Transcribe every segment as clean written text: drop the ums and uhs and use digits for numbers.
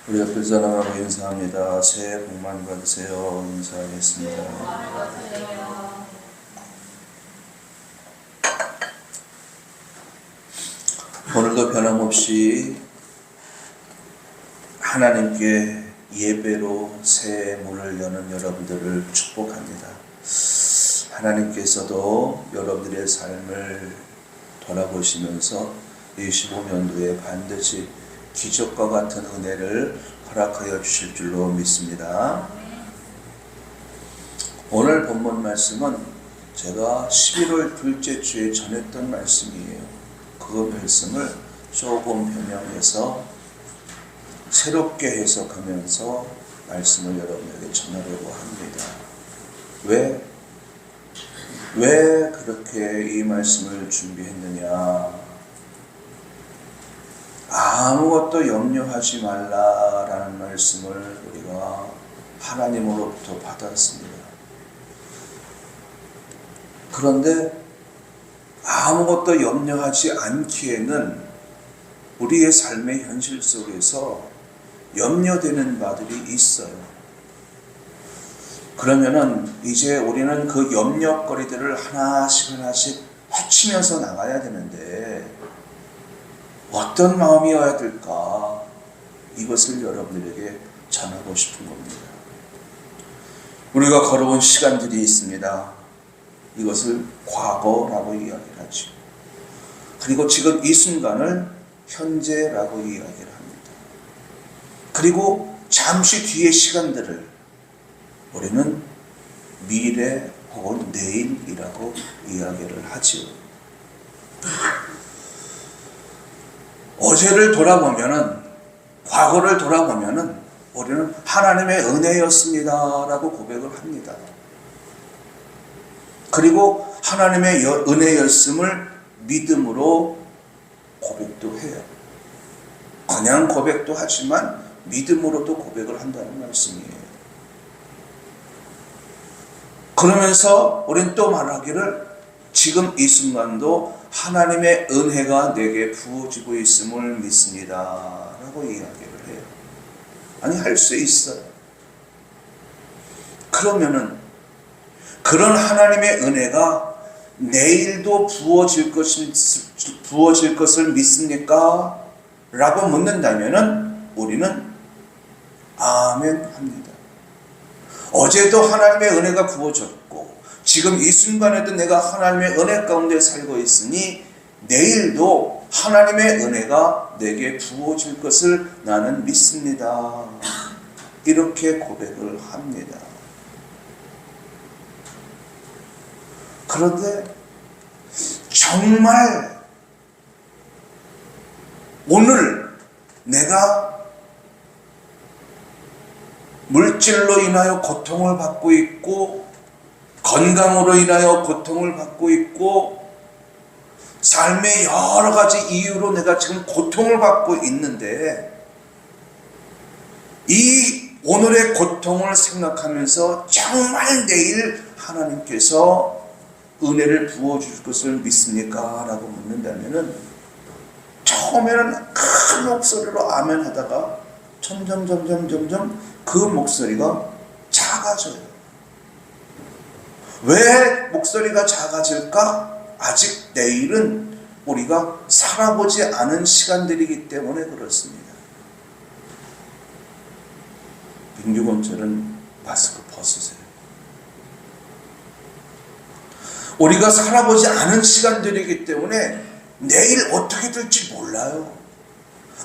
우리 앞에 사랑하고 인사합니다. 새해 복 많이 받으세요. 인사하겠습니다. 오늘도 변함없이 하나님께 예배로 새해 문을 여는 여러분들을 축복합니다. 하나님께서도 여러분들의 삶을 돌아보시면서 25년도에 반드시 기적과 같은 은혜를 허락하여 주실 줄로 믿습니다. 오늘 본문 말씀은 제가 11월 둘째 주에 전했던 말씀이에요. 그 말씀을 조금 변형해서 새롭게 해석하면서 말씀을 여러분에게 전하려고 합니다. 왜 그렇게 이 말씀을 준비했느냐? 아무것도 염려하지 말라라는 말씀을 우리가 하나님으로부터 받았습니다. 그런데 아무것도 염려하지 않기에는 우리의 삶의 현실 속에서 염려되는 바들이 있어요. 그러면은 이제 우리는 그 염려거리들을 하나씩 헤치면서 나가야 되는데 어떤 마음이어야 될까? 이것을 여러분들에게 전하고 싶은 겁니다. 우리가 걸어온 시간들이 있습니다. 이것을 과거라고 이야기를 하죠. 그리고 지금 이 순간을 현재라고 이야기를 합니다. 그리고 잠시 뒤의 시간들을 우리는 미래 혹은 내일이라고 이야기를 하지요. 어제를 돌아보면은, 과거를 보면은 우리는 하나님의 은혜였습니다라고 고백을 합니다. 그리고 하나님의 은혜였음을 믿음으로 고백도 해요. 그냥 고백도 하지만 믿음으로도 고백을 한다는 말씀이에요. 그러면서 우리는 또 말하기를 지금 이 순간도 하나님의 은혜가 내게 부어지고 있음을 믿습니다 라고 이야기를 해요. 아니, 할 수 있어요. 그러면은 그런 하나님의 은혜가 내일도 부어질 것을 믿습니까? 라고 묻는다면은 우리는 아멘 합니다. 어제도 하나님의 은혜가 부어졌고 지금 이 순간에도 내가 하나님의 은혜 가운데 살고 있으니 내일도 하나님의 은혜가 내게 부어질 것을 나는 믿습니다. 이렇게 고백을 합니다. 그런데 정말 오늘 내가 물질로 인하여 고통을 받고 있고 건강으로 인하여 고통을 받고 있고 삶의 여러 가지 이유로 내가 지금 고통을 받고 있는데 이 오늘의 고통을 생각하면서 정말 내일 하나님께서 은혜를 부어줄 것을 믿습니까? 라고 묻는다면은 처음에는 큰 목소리로 아멘 하다가 점점 그 목소리가 작아져요. 왜 목소리가 작아질까? 아직 내일은 우리가 살아보지 않은 시간들이기 때문에 그렇습니다. 민규건철은 마스크 벗으세요. 우리가 살아보지 않은 시간들이기 때문에 내일 어떻게 될지 몰라요.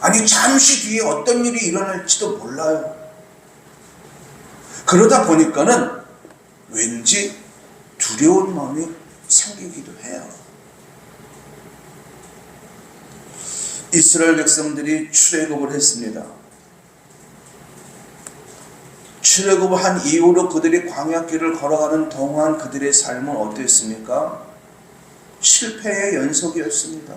아니, 잠시 뒤에 어떤 일이 일어날지도 몰라요. 그러다 보니까는 왠지 두려운 마음이 생기기도 해요. 이스라엘 백성들이 출애굽을 했습니다. 출애굽을 한 이후로 그들이 광야길을 걸어가는 동안 그들의 삶은 어땠습니까? 실패의 연속이었습니다.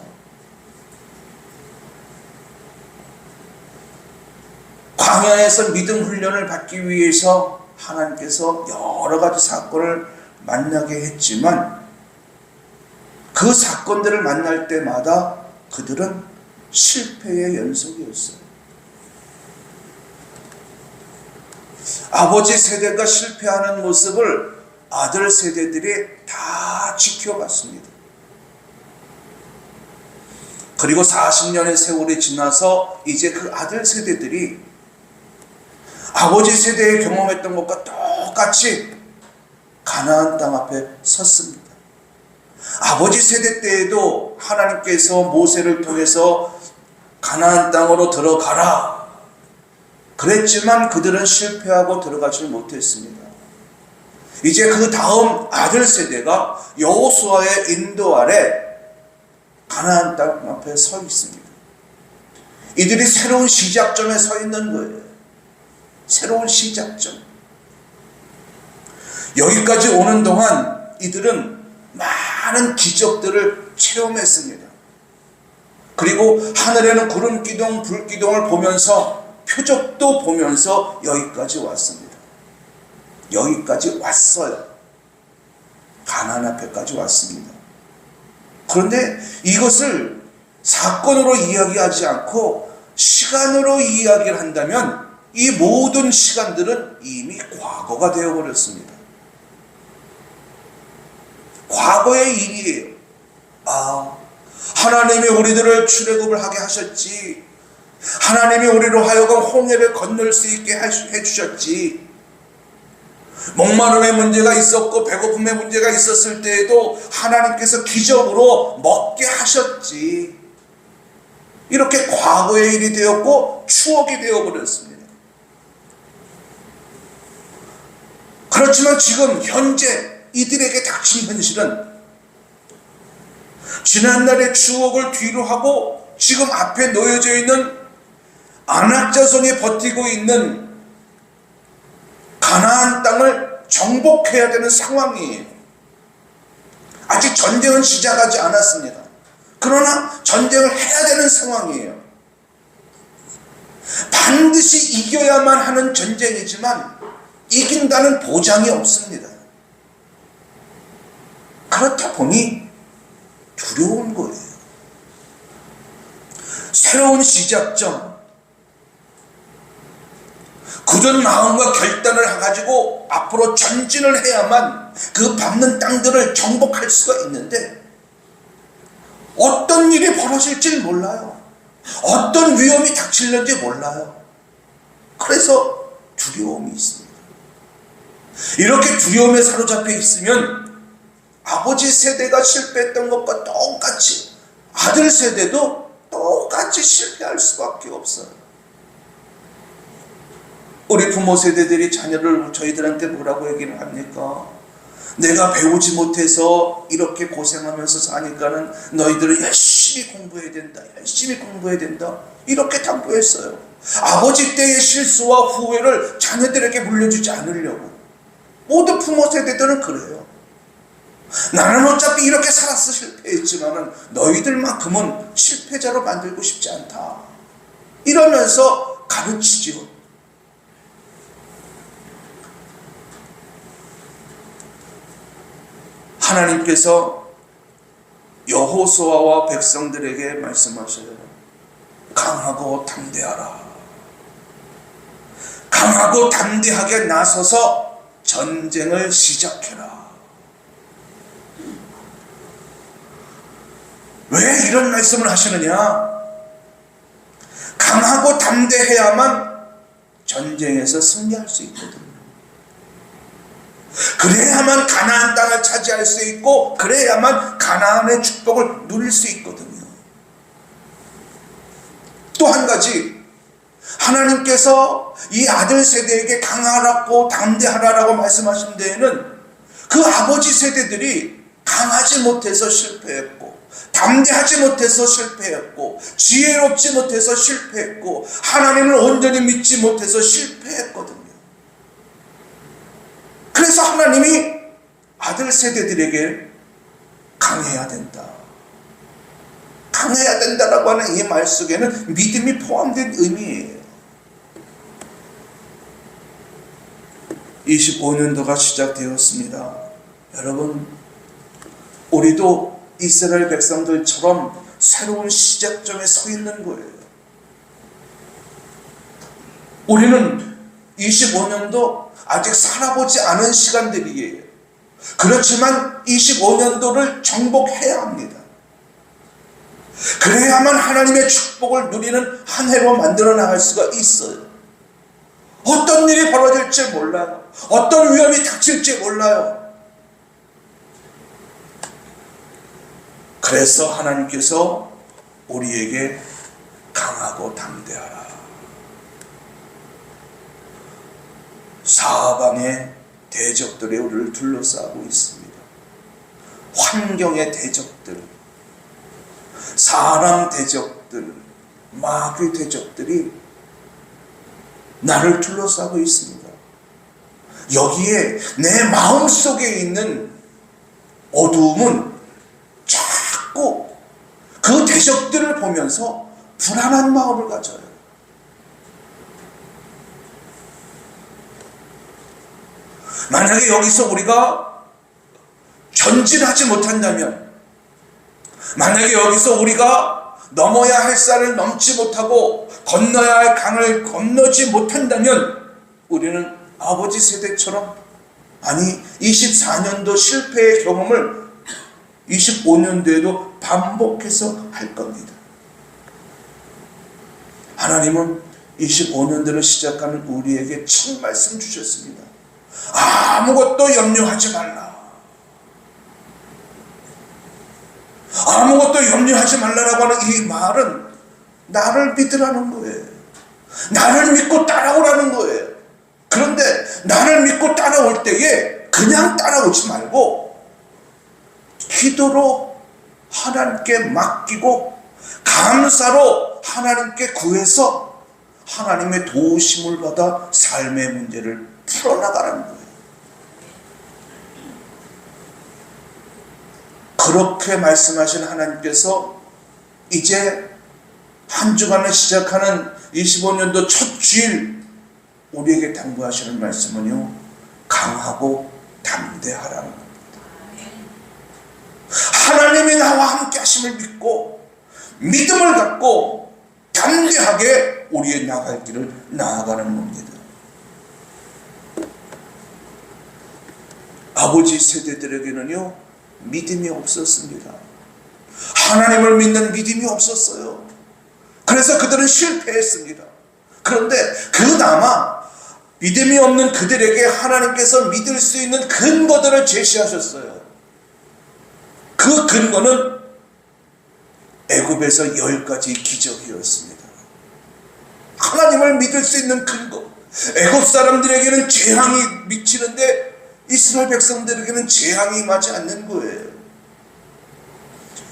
광야에서 믿음 훈련을 받기 위해서 하나님께서 여러 가지 사건을 만나게 했지만 그 사건들을 만날 때마다 그들은 실패의 연속이었어요. 아버지 세대가 실패하는 모습을 아들 세대들이 다 지켜봤습니다. 그리고 40년의 세월이 지나서 이제 그 아들 세대들이 아버지 세대에 경험했던 것과 똑같이 가나안 땅 앞에 섰습니다. 아버지 세대 때에도 하나님께서 모세를 통해서 가나안 땅으로 들어가라 그랬지만 그들은 실패하고 들어가지 못했습니다. 이제 그 다음 아들 세대가 여호수아의 인도 아래 가나안 땅 앞에 서 있습니다. 이들이 새로운 시작점에 서 있는 거예요. 새로운 시작점. 여기까지 오는 동안 이들은 많은 기적들을 체험했습니다. 그리고 하늘에는 구름 기둥, 불 기둥을 보면서 표적도 보면서 여기까지 왔습니다. 여기까지 왔어요. 가나안 앞에까지 왔습니다. 그런데 이것을 사건으로 이야기하지 않고 시간으로 이야기를 한다면 이 모든 시간들은 이미 과거가 되어버렸습니다. 과거의 일이에요. 하나님이 우리들을 출애굽을 하게 하셨지. 하나님이 우리로 하여금 홍해를 건널 수 있게 해주셨지. 목마름의 문제가 있었고 배고픔의 문제가 있었을 때에도 하나님께서 기적으로 먹게 하셨지. 이렇게 과거의 일이 되었고 추억이 되어버렸습니다. 그렇지만 지금 현재 이들에게 닥친 현실은 지난날의 추억을 뒤로 하고 지금 앞에 놓여져 있는 아낙 자손이 버티고 있는 가나안 땅을 정복해야 되는 상황이에요. 아직 전쟁은 시작하지 않았습니다. 그러나 전쟁을 해야 되는 상황이에요. 반드시 이겨야만 하는 전쟁이지만 이긴다는 보장이 없습니다. 그렇다 보니 두려운 거예요. 새로운 시작점, 굳은 마음과 결단을 가지고 앞으로 전진을 해야만 그 밟는 땅들을 정복할 수가 있는데 어떤 일이 벌어질지 몰라요. 어떤 위험이 닥칠는지 몰라요. 그래서 두려움이 있습니다. 이렇게 두려움에 사로잡혀 있으면 아버지 세대가 실패했던 것과 똑같이 아들 세대도 똑같이 실패할 수밖에 없어요. 우리 부모 세대들이 자녀를 저희들한테 뭐라고 얘기를 합니까? 내가 배우지 못해서 이렇게 고생하면서 사니까는 너희들은 열심히 공부해야 된다. 열심히 공부해야 된다. 이렇게 당부했어요. 아버지 때의 실수와 후회를 자녀들에게 물려주지 않으려고. 모든 부모 세대들은 그래요. 나는 어차피 이렇게 살아서 실패했지만은 너희들만큼은 실패자로 만들고 싶지 않다. 이러면서 가르치죠. 하나님께서 여호수아와 백성들에게 말씀하셔요. 강하고 담대하라. 강하고 담대하게 나서서 전쟁을 시작해라. 왜 이런 말씀을 하시느냐? 강하고 담대해야만 전쟁에서 승리할 수 있거든요. 그래야만 가나안 땅을 차지할 수 있고 그래야만 가나안의 축복을 누릴 수 있거든요. 또 한 가지, 하나님께서 이 아들 세대에게 강하라고 담대하라라고 말씀하신 데에는 그 아버지 세대들이 강하지 못해서 실패했고 담대하지 못해서 실패했고 지혜롭지 못해서 실패했고 하나님을 온전히 믿지 못해서 실패했거든요. 그래서 하나님이 아들 세대들에게 강해야 된다. 강해야 된다라고 하는 이 말 속에는 믿음이 포함된 의미예요. 25년도가 시작되었습니다. 여러분, 우리도 이스라엘 백성들처럼 새로운 시작점에 서 있는 거예요. 우리는 25년도 아직 살아보지 않은 시간들이에요. 그렇지만 25년도를 정복해야 합니다. 그래야만 하나님의 축복을 누리는 한 해로 만들어 나갈 수가 있어요. 어떤 일이 벌어질지 몰라요. 어떤 위험이 닥칠지 몰라요. 그래서 하나님께서 우리에게 강하고 담대하라. 사방의 대적들이 우리를 둘러싸고 있습니다. 환경의 대적들, 사람 대적들, 마귀 대적들이 나를 둘러싸고 있습니다. 여기에 내 마음속에 있는 어두움은 자꾸 그 대적들을 보면서 불안한 마음을 가져요. 만약에 여기서 우리가 전진하지 못한다면, 만약에 여기서 우리가 넘어야 할 산을 넘지 못하고 건너야 할 강을 건너지 못한다면 우리는 아버지 세대처럼, 아니 24년도 실패의 경험을 25년도에도 반복해서 할 겁니다. 하나님은 25년도를 시작하는 우리에게 첫 말씀 주셨습니다. 아무것도 염려하지 말라. 아무것도 염려하지 말라라고 하는 이 말은 나를 믿으라는 거예요. 나를 믿고 따라오라는 거예요. 그런데 나를 믿고 따라올 때에 그냥 따라오지 말고 기도로 하나님께 맡기고 감사로 하나님께 구해서 하나님의 도우심을 받아 삶의 문제를 풀어나가라는 거예요. 그렇게 말씀하신 하나님께서 이제 한 주간을 시작하는 25년도 첫 주일 우리에게 당부하시는 말씀은요, 강하고 담대하라는 겁니다. 하나님이 나와 함께 하심을 믿고 믿음을 갖고 담대하게 우리의 나갈 길을 나아가는 겁니다. 아버지 세대들에게는요, 믿음이 없었습니다. 하나님을 믿는 믿음이 없었어요. 그래서 그들은 실패했습니다. 그런데 그나마 믿음이 없는 그들에게 하나님께서 믿을 수 있는 근거들을 제시하셨어요. 그 근거는 애굽에서 10가지 기적이었습니다. 하나님을 믿을 수 있는 근거. 애굽 사람들에게는 재앙이 미치는데 이스라엘 백성들에게는 재앙이 임하지 않는 거예요.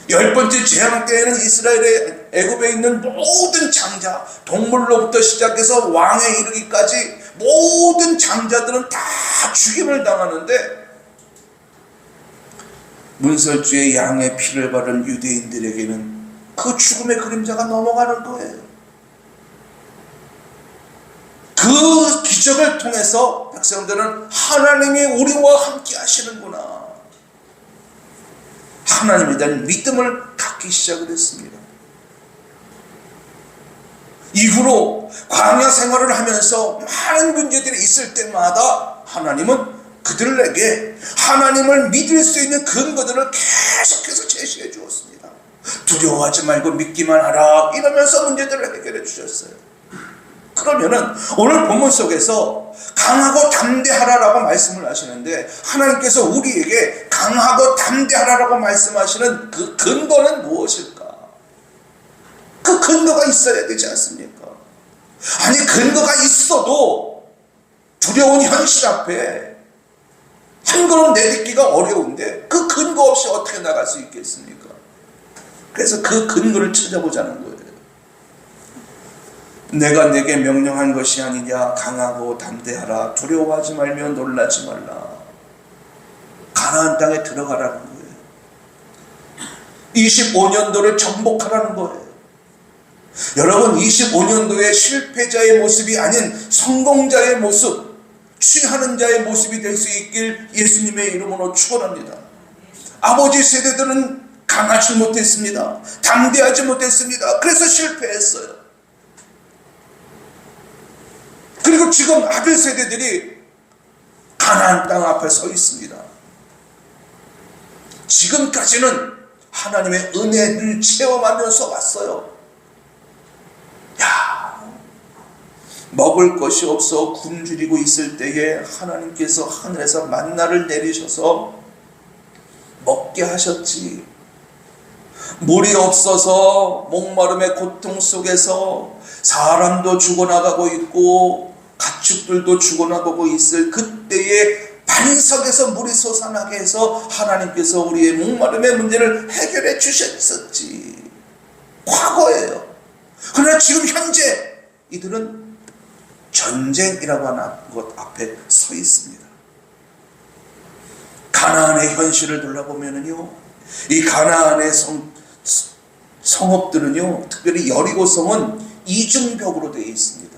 10번째 재앙 때에는 이스라엘의 애굽에 있는 모든 장자, 동물로부터 시작해서 왕에 이르기까지 모든 장자들은 다 죽임을 당하는데, 문설주의 양의 피를 바른 유대인들에게는 그 죽음의 그림자가 넘어가는 거예요. 그 기적을 통해서 백성들은 하나님이 우리와 함께 하시는구나, 하나님에 대한 믿음을 갖기 시작을 했습니다. 이후로 광야 생활을 하면서 많은 문제들이 있을 때마다 하나님은 그들에게 하나님을 믿을 수 있는 근거들을 계속해서 제시해 주었습니다. 두려워하지 말고 믿기만 하라 이러면서 문제들을 해결해 주셨어요. 그러면은 오늘 본문 속에서 강하고 담대하라라고 말씀을 하시는데, 하나님께서 우리에게 강하고 담대하라라고 말씀하시는 그 근거는 무엇일까? 그 근거가 있어야 되지 않습니까? 아니, 근거가 있어도 두려운 현실 앞에 한 걸음 내딛기가 어려운데 그 근거 없이 어떻게 나갈 수 있겠습니까? 그래서 그 근거를 찾아보자는 거예요. 내가 내게 명령한 것이 아니냐, 강하고 담대하라, 두려워하지 말며 놀라지 말라, 가나안 땅에 들어가라는 거예요. 25년도를 정복하라는 거예요. 여러분, 25년도의 실패자의 모습이 아닌 성공자의 모습, 취하는 자의 모습이 될 수 있길 예수님의 이름으로 축원합니다. 아버지 세대들은 강하지 못했습니다. 담대하지 못했습니다. 그래서 실패했어요. 그리고 지금 아들 세대들이 가나안 땅 앞에 서 있습니다. 지금까지는 하나님의 은혜를 체험하면서 왔어요. 먹을 것이 없어 굶주리고 있을 때에 하나님께서 하늘에서 만나를 내리셔서 먹게 하셨지. 물이 없어서 목마름의 고통 속에서 사람도 죽어나가고 있고 가축들도 죽어나가고 있을 그때에 반석에서 물이 솟아나게 해서 하나님께서 우리의 목마름의 문제를 해결해 주셨었지. 과거예요. 그러나 지금 현재 이들은 전쟁이라고 하는 것 앞에 서 있습니다. 가나안의 현실을 돌아보면요, 이 가나안의 성읍들은요, 특별히 여리고성은 이중벽으로 되어 있습니다.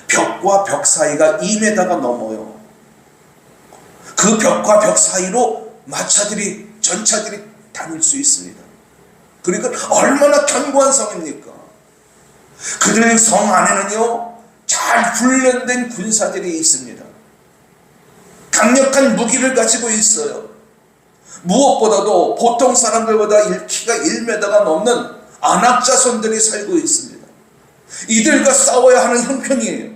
벽과 벽 사이가 2m가 넘어요. 그 벽과 벽 사이로 마차들이, 전차들이 다닐 수 있습니다. 그러니까 얼마나 견고한 성입니까? 그들 성 안에는요, 잘 훈련된 군사들이 있습니다. 강력한 무기를 가지고 있어요. 무엇보다도 보통 사람들보다 키가 1m가 넘는 안악자손들이 살고 있습니다. 이들과 싸워야 하는 형편이에요.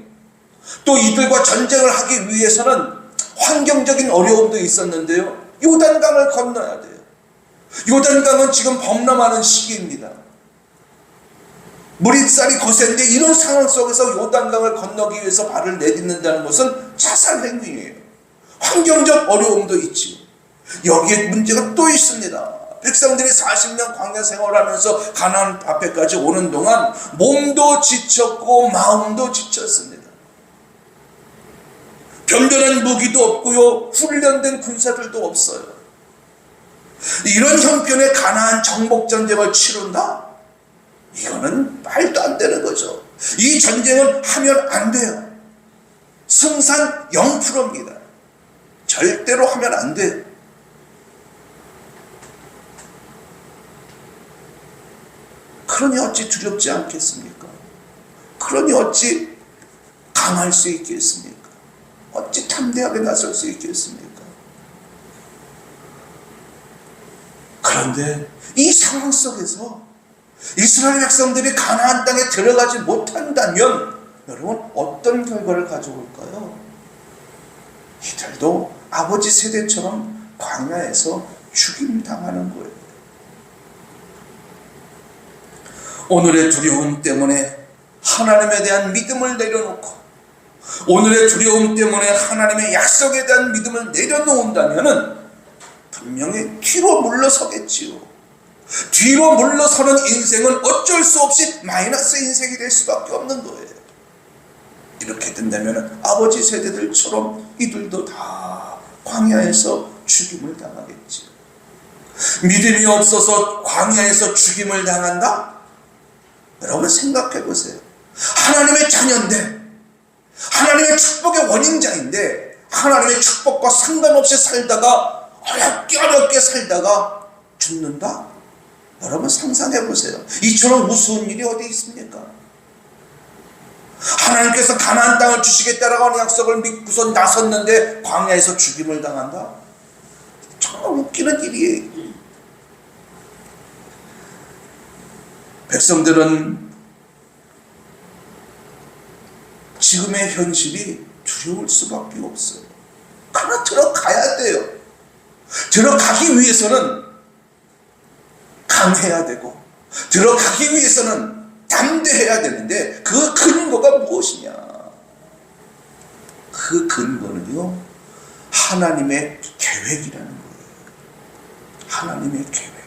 또 이들과 전쟁을 하기 위해서는 환경적인 어려움도 있었는데요, 요단강을 건너야 돼요. 요단강은 지금 범람하는 시기입니다. 물입살이 거센데 이런 상황 속에서 요단강을 건너기 위해서 발을 내딛는다는 것은 자살 행위예요. 환경적 어려움도 있지요. 여기에 문제가 또 있습니다. 백성들이 40년 광야 생활하면서 가나안 앞에까지 오는 동안 몸도 지쳤고 마음도 지쳤습니다. 변변한 무기도 없고요, 훈련된 군사들도 없어요. 이런 형편의 가나안 정복 전쟁을 치른다? 이거는 말도 안 되는 거죠. 이 전쟁은 하면 안 돼요. 승산 0%입니다. 절대로 하면 안 돼요. 그러니 어찌 두렵지 않겠습니까? 그러니 어찌 강할 수 있겠습니까? 어찌 담대하게 나설 수 있겠습니까? 그런데 이 상황 속에서 이스라엘 백성들이 가나안 땅에 들어가지 못한다면 여러분 어떤 결과를 가져올까요? 이들도 아버지 세대처럼 광야에서 죽임당하는 거예요. 오늘의 두려움 때문에 하나님에 대한 믿음을 내려놓고, 오늘의 두려움 때문에 하나님의 약속에 대한 믿음을 내려놓는다면 분명히 뒤로 물러서겠지요. 뒤로 물러서는 인생은 어쩔 수 없이 마이너스 인생이 될 수밖에 없는 거예요. 이렇게 된다면 아버지 세대들처럼 이들도 다 광야에서 죽임을 당하겠지요. 믿음이 없어서 광야에서 죽임을 당한다? 여러분 생각해 보세요. 하나님의 자녀인데, 하나님의 축복의 원인자인데, 하나님의 축복과 상관없이 살다가 어렵게 살다가 죽는다? 여러분 상상해 보세요. 이처럼 우스운 일이 어디 있습니까? 하나님께서 가나안 땅을 주시겠다라고 하는 약속을 믿고서 나섰는데 광야에서 죽임을 당한다? 정말 웃기는 일이에요. 백성들은 지금의 현실이 두려울 수밖에 없어요. 그러나 들어가야 돼요. 들어가기 위해서는 강해야 되고, 들어가기 위해서는 담대해야 되는데 그 근거가 무엇이냐? 그 근거는요, 하나님의 계획이라는 거예요. 하나님의 계획.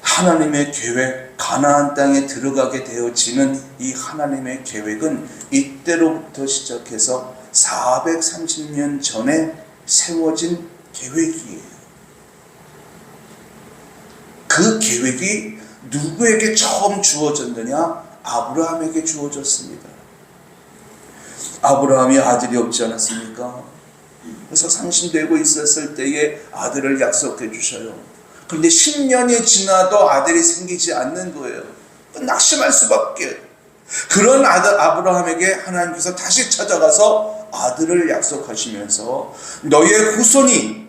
하나님의 계획, 가나안 땅에 들어가게 되어지는 이 하나님의 계획은 이때로부터 시작해서 430년 전에 세워진 계획이에요. 그 계획이 누구에게 처음 주어졌느냐? 아브라함에게 주어졌습니다. 아브라함이 아들이 없지 않았습니까? 그래서 상신되고 있었을 때에 아들을 약속해 주셔요. 그런데 10년이 지나도 아들이 생기지 않는 거예요. 낙심할 수밖에. 그런 아들 아브라함에게 하나님께서 다시 찾아가서 아들을 약속하시면서 너의 후손이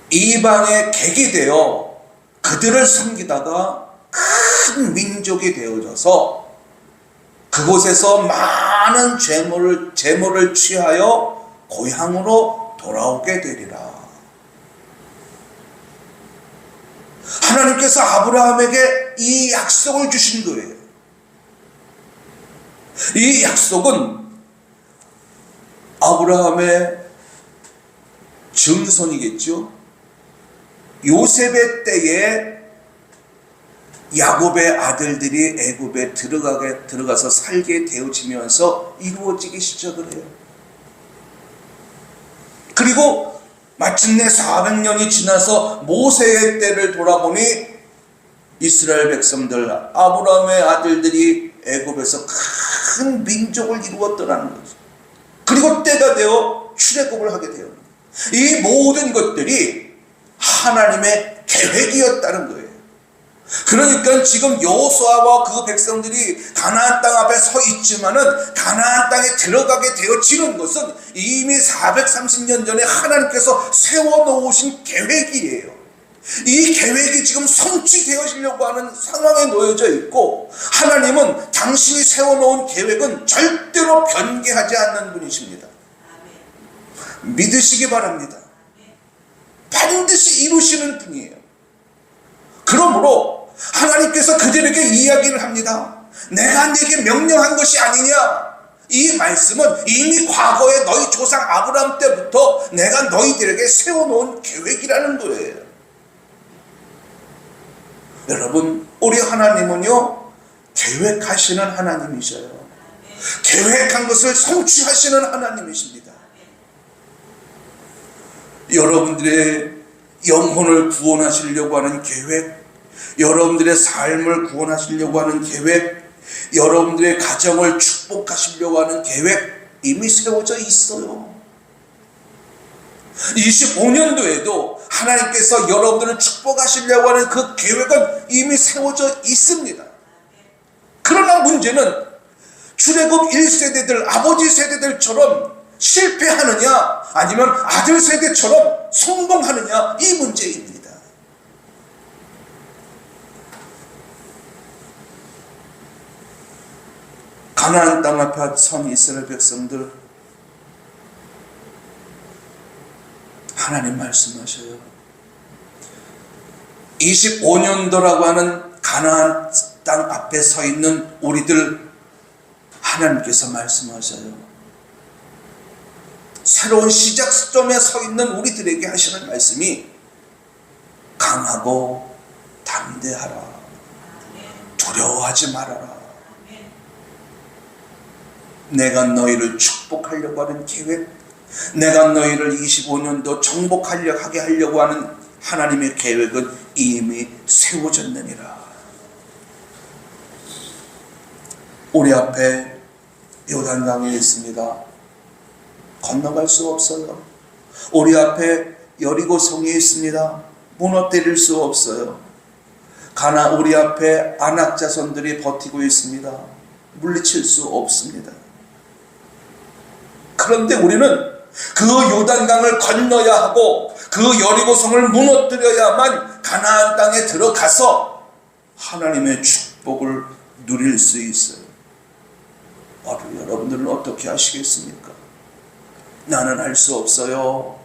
이방의 객이 되어 그들을 섬기다가 큰 민족이 되어져서 그곳에서 많은 재물을 취하여 고향으로 돌아오게 되리라. 하나님께서 아브라함에게 이 약속을 주신 거예요. 이 약속은 아브라함의 증손이겠죠. 요셉의 때에 야곱의 아들들이 애굽에 들어가서 살게 되어지면서 이루어지기 시작을 해요. 그리고 마침내 400년이 지나서 모세의 때를 돌아보니 이스라엘 백성들, 아브라함의 아들들이 애굽에서 큰 민족을 이루었더라는 거죠. 그리고 때가 되어 출애굽을 하게 돼요. 이 모든 것들이 하나님의 계획이었다는 거예요. 그러니까 지금 여호수아와 그 백성들이 가나안 땅 앞에 서 있지만은 가나안 땅에 들어가게 되어지는 것은 이미 430년 전에 하나님께서 세워놓으신 계획이에요. 이 계획이 지금 성취되어지려고 하는 상황에 놓여져 있고, 하나님은 당신이 세워놓은 계획은 절대로 변개하지 않는 분이십니다. 믿으시기 바랍니다. 반드시 이루시는 분이에요. 그러므로 하나님께서 그들에게 이야기를 합니다. 내가 네게 명령한 것이 아니냐. 이 말씀은 이미 과거에 너희 조상 아브라함 때부터 내가 너희들에게 세워놓은 계획이라는 거예요. 여러분, 우리 하나님은요, 계획하시는 하나님이셔요. 계획한 것을 성취하시는 하나님이십니다. 여러분들의 영혼을 구원하시려고 하는 계획, 여러분들의 삶을 구원하시려고 하는 계획, 여러분들의 가정을 축복하시려고 하는 계획 이미 세워져 있어요. 25년도에도 하나님께서 여러분들을 축복하시려고 하는 그 계획은 이미 세워져 있습니다. 그러나 문제는 출애굽 1세대들, 아버지 세대들처럼 실패하느냐 아니면 아들 세대처럼 성공하느냐, 이 문제입니다. 가나안 땅 앞에 선 이스라엘 백성들, 하나님 말씀하셔요. 25년도라고 하는 가나안 땅 앞에 서 있는 우리들, 하나님께서 말씀하셔요. 새로운 시작점에 서 있는 우리들에게 하시는 말씀이 강하고 담대하라. 두려워하지 말아라. 내가 너희를 축복하려고 하는 계획, 내가 너희를 25년도 정복하게 하려고 하는 하나님의 계획은 이미 세워졌느니라. 우리 앞에 요단강이 있습니다. 건너갈 수 없어요. 우리 앞에 여리고성이 있습니다. 무너뜨릴 수 없어요. 우리 앞에 아낙 자손들이 버티고 있습니다. 물리칠 수 없습니다. 그런데 우리는 그 요단강을 건너야 하고 그 여리고성을 무너뜨려야만 가나안 땅에 들어가서 하나님의 축복을 누릴 수 있어요. 여러분들은 어떻게 하시겠습니까? 나는 할 수 없어요.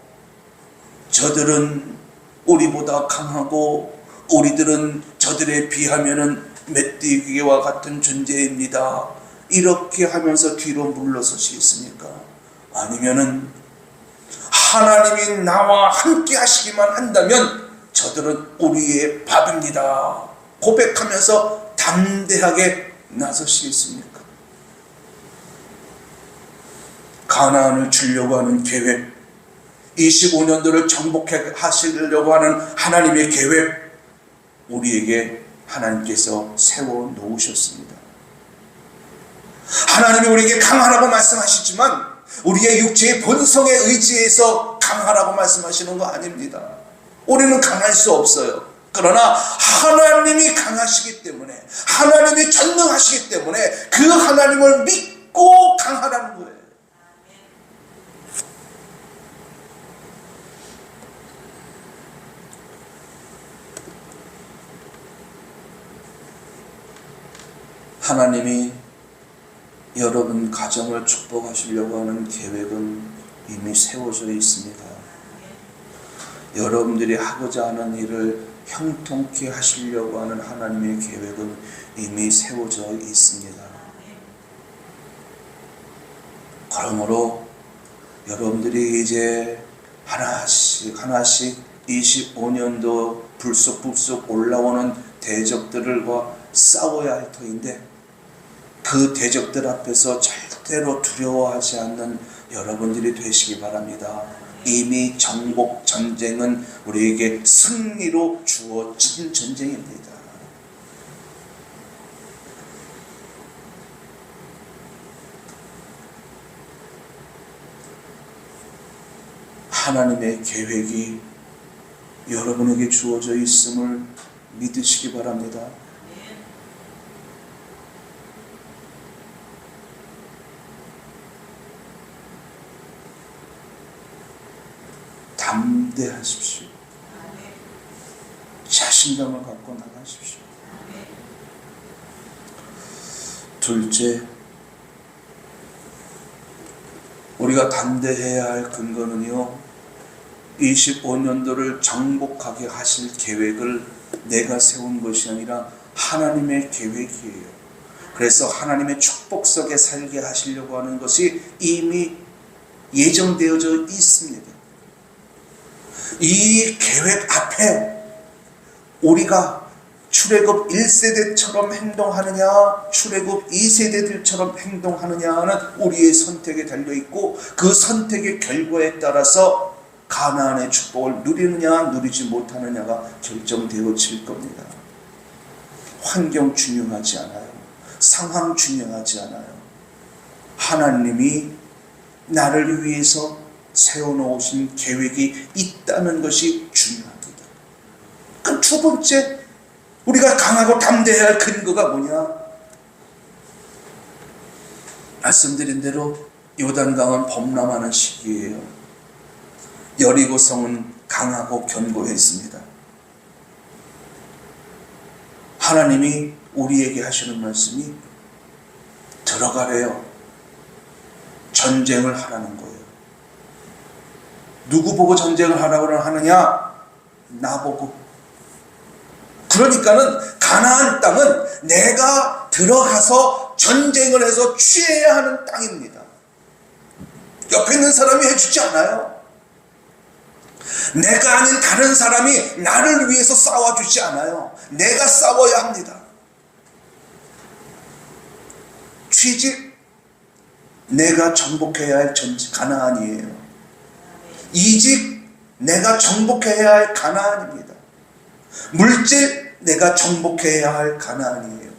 저들은 우리보다 강하고 우리들은 저들에 비하면은 메뚜기와 같은 존재입니다. 이렇게 하면서 뒤로 물러서시겠습니까? 아니면은 하나님이 나와 함께 하시기만 한다면 저들은 우리의 밥입니다. 고백하면서 담대하게 나서시겠습니까? 가나안을 주려고 하는 계획, 25년도를 정복하시려고 하는 하나님의 계획, 우리에게 하나님께서 세워 놓으셨습니다. 하나님이 우리에게 강하라고 말씀하시지만 우리의 육체의 본성의 의지에서 강하라고 말씀하시는 거 아닙니다. 우리는 강할 수 없어요. 그러나 하나님이 강하시기 때문에, 하나님이 전능하시기 때문에 그 하나님을 믿고 강하라는 거예요. 하나님이 여러분 가정을 축복하시려고 하는 계획은 이미 세워져 있습니다. 여러분들이 하고자 하는 일을 형통케 하시려고 하는 하나님의 계획은 이미 세워져 있습니다. 그러므로 여러분들이 이제 하나씩 25년도 불쑥불쑥 올라오는 대적들과 싸워야 할 터인데, 그 대적들 앞에서 절대로 두려워하지 않는 여러분들이 되시기 바랍니다. 이미 정복 전쟁은 우리에게 승리로 주어진 전쟁입니다. 하나님의 계획이 여러분에게 주어져 있음을 믿으시기 바랍니다. 담대하십시오. 자신감을 갖고 나가십시오. 둘째, 우리가 담대해야 할 근거는요, 25년도를 정복하게 하실 계획을 내가 세운 것이 아니라 하나님의 계획이에요. 그래서 하나님의 축복 속에 살게 하시려고 하는 것이 이미 예정되어져 있습니다. 이 계획 앞에 우리가 출애굽 1세대처럼 행동하느냐, 출애굽 2세대들처럼 행동하느냐는 우리의 선택에 달려있고, 그 선택의 결과에 따라서 가나안의 축복을 누리느냐 누리지 못하느냐가 결정되어질 겁니다. 환경 중요하지 않아요. 상황 중요하지 않아요. 하나님이 나를 위해서 세워놓으신 계획이 있다는 것이 중요합니다. 그럼 두 번째, 우리가 강하고 담대해야 할 근거가 뭐냐? 말씀드린 대로 요단강은 범람하는 시기예요. 여리고성은 강하고 견고했습니다. 하나님이 우리에게 하시는 말씀이 들어가래요. 전쟁을 하라는 거예요. 누구 보고 전쟁을 하라고 하느냐? 나보고. 그러니까는 가나안 땅은 내가 들어가서 전쟁을 해서 취해야 하는 땅입니다. 옆에 있는 사람이 해주지 않아요. 내가 아닌 다른 사람이 나를 위해서 싸워주지 않아요. 내가 싸워야 합니다. 취직, 내가 정복해야 할 가나안이에요. 이직, 내가 정복해야 할 가나안입니다. 물질, 내가 정복해야 할 가나안이에요.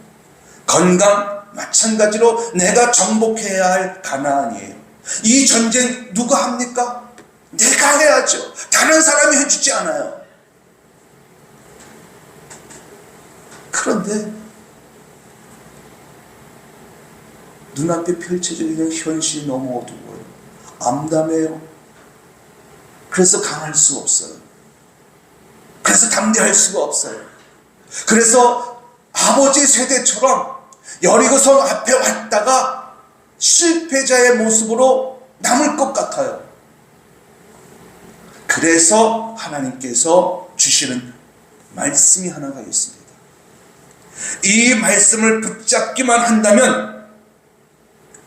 건강, 마찬가지로 내가 정복해야 할 가나안이에요. 이 전쟁 누가 합니까? 내가 해야죠. 다른 사람이 해주지 않아요. 그런데 눈앞에 펼쳐져 있는 현실이 너무 어두워요. 암담해요. 그래서 강할 수 없어요. 그래서 담대할 수가 없어요. 그래서 아버지 세대처럼 여리고성 앞에 왔다가 실패자의 모습으로 남을 것 같아요. 그래서 하나님께서 주시는 말씀이 하나가 있습니다. 이 말씀을 붙잡기만 한다면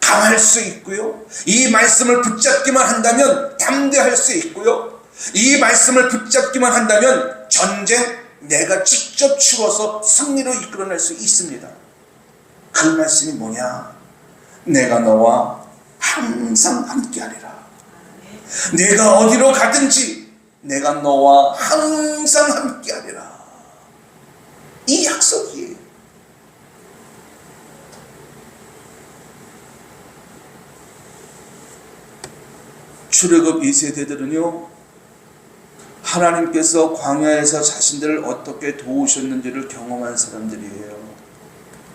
강할 수 있고요. 이 말씀을 붙잡기만 한다면 담대할 수 있고요. 이 말씀을 붙잡기만 한다면 전쟁 내가 직접 치러서 승리로 이끌어낼 수 있습니다. 그 말씀이 뭐냐? 내가 너와 항상 함께하리라. 내가 어디로 가든지 내가 너와 항상 함께하리라. 이 약속이에요. 출애굽 2세대들은요 하나님께서 광야에서 자신들을 어떻게 도우셨는지를 경험한 사람들이에요.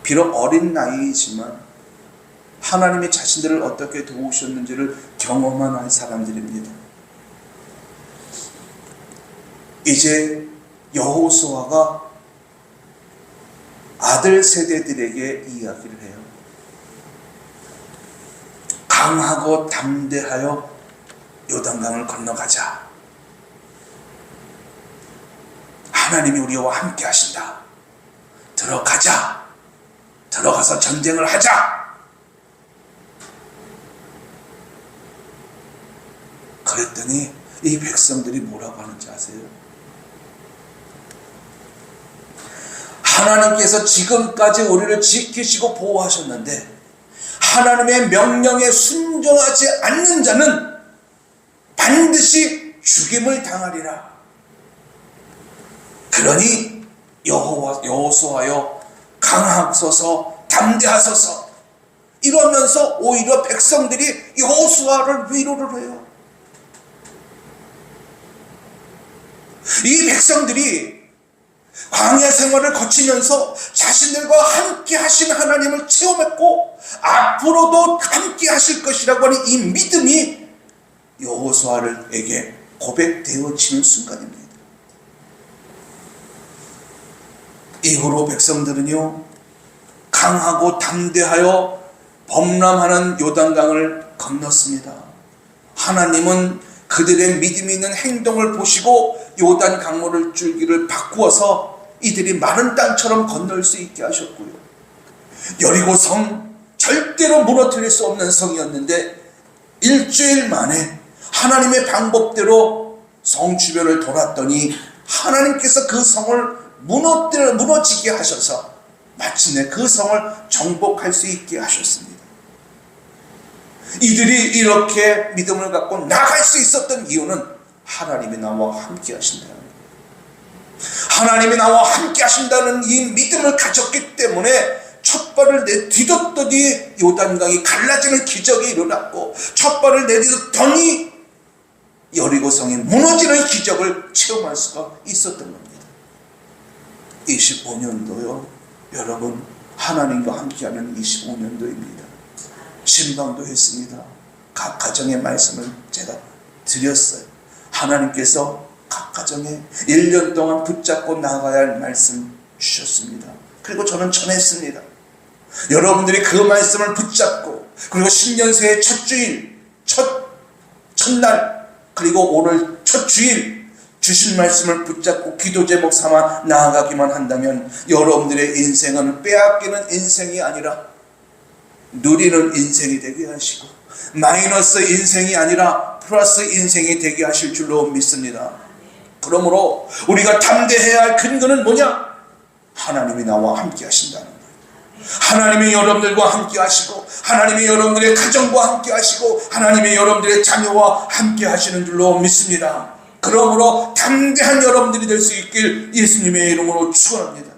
비록 어린 나이이지만 하나님이 자신들을 어떻게 도우셨는지를 경험한 사람들입니다. 이제 여호수아가 아들 세대들에게 이야기를 해요. 강하고 담대하여 요단강을 건너가자. 하나님이 우리와 함께 하신다. 들어가자. 들어가서 전쟁을 하자. 그랬더니 이 백성들이 뭐라고 하는지 아세요? 하나님께서 지금까지 우리를 지키시고 보호하셨는데 하나님의 명령에 순종하지 않는 자는 반드시 죽임을 당하리라. 그러니 여호수아여 강하소서 담대하소서 이러면서 오히려 백성들이 여호수아를 위로를 해요. 이 백성들이 광야 생활을 거치면서 자신들과 함께 하신 하나님을 체험했고 앞으로도 함께 하실 것이라고 하는 이 믿음이 여호수아에게 고백되어지는 순간입니다. 이후로 백성들은요 강하고 담대하여 범람하는 요단강을 건넜습니다. 하나님은 그들의 믿음이 있는 행동을 보시고 요단 강물을 줄기를 바꾸어서 이들이 마른 땅처럼 건널 수 있게 하셨고요. 여리고 성 절대로 무너뜨릴 수 없는 성이었는데 일주일 만에 하나님의 방법대로 성 주변을 돌았더니 하나님께서 그 성을 무너지게 하셔서 마침내 그 성을 정복할 수 있게 하셨습니다. 이들이 이렇게 믿음을 갖고 나갈 수 있었던 이유는 하나님이 나와 함께 하신다는 거예요. 하나님이 나와 함께 하신다는 이 믿음을 가졌기 때문에 첫 발을 내딛었더니 요단강이 갈라지는 기적이 일어났고 첫 발을 내딛었더니 여리고성이 무너지는 기적을 체험할 수가 있었던 겁니다. 25년도요 여러분 하나님과 함께하는 25년도입니다. 신방도 했습니다. 각 가정의 말씀을 제가 드렸어요. 하나님께서 각 가정에 1년 동안 붙잡고 나가야 할 말씀 주셨습니다. 그리고 저는 전했습니다. 여러분들이 그 말씀을 붙잡고 그리고 신년새의 첫 주일, 첫날 그리고 오늘 첫 주일 주신 말씀을 붙잡고 기도 제목 삼아 나아가기만 한다면 여러분들의 인생은 빼앗기는 인생이 아니라 누리는 인생이 되게 하시고 마이너스 인생이 아니라 플러스 인생이 되게 하실 줄로 믿습니다. 그러므로 우리가 담대해야 할 근거는 뭐냐? 하나님이 나와 함께 하신다는 거예요. 하나님이 여러분들과 함께 하시고 하나님이 여러분들의 가정과 함께 하시고 하나님이 여러분들의 자녀와 함께 하시는 줄로 믿습니다. 그러므로 담대한 여러분들이 될 수 있길 예수님의 이름으로 축원합니다.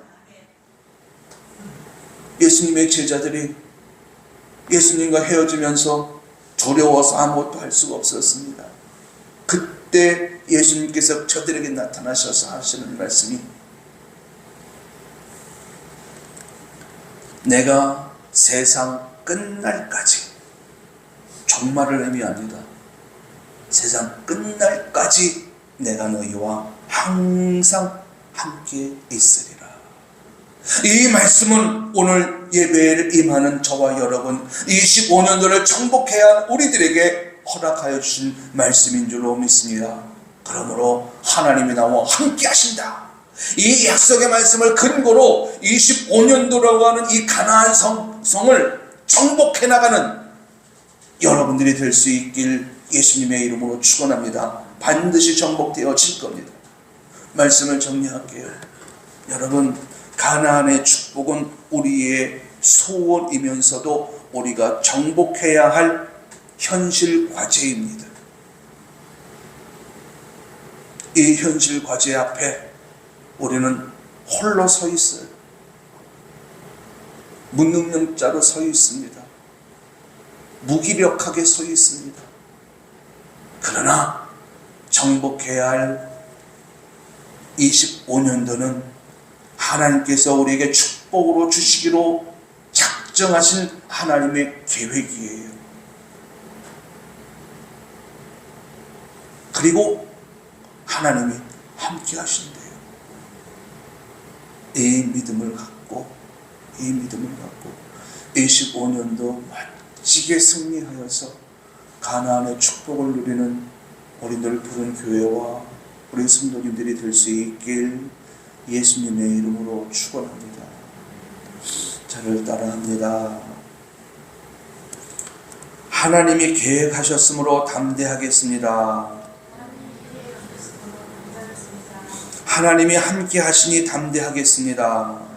예수님의 제자들이 예수님과 헤어지면서 두려워서 아무것도 할 수가 없었습니다. 그때 예수님께서 저들에게 나타나셔서 하시는 말씀이 내가 세상 끝날까지 정말을 의미합니다. 세상 끝날까지 내가 너희와 항상 함께 있으리라. 이 말씀은 오늘 예배에 임하는 저와 여러분 25년도를 정복해야 한 우리들에게 허락하여 주신 말씀인 줄로 믿습니다. 그러므로 하나님이 나와 함께 하신다. 이 약속의 말씀을 근거로 25년도라고 하는 이 가나안 성을 정복해 나가는 여러분들이 될 수 있길 예수님의 이름으로 축원합니다. 반드시 정복되어질 겁니다. 말씀을 정리할게요. 여러분 가나안의 축복은 우리의 소원이면서도 우리가 정복해야 할 현실 과제입니다. 이 현실 과제 앞에 우리는 홀로 서 있어요. 무능력자로 서 있습니다. 무기력하게 서 있습니다. 그러나 정복해야 할 25년도는 하나님께서 우리에게 축복으로 주시기로 작정하신 하나님의 계획이에요. 그리고 하나님이 함께 하신대요. 이 믿음을 갖고 25년도 멋지게 승리하여서 가나안의 축복을 누리는 우리들 부른 교회와 우리 성도님들이 될 수 있길 예수님의 이름으로 축원합니다. 저를 따라합니다. 하나님이 계획하셨으므로 담대하겠습니다. 하나님이 함께 하시니 담대하겠습니다.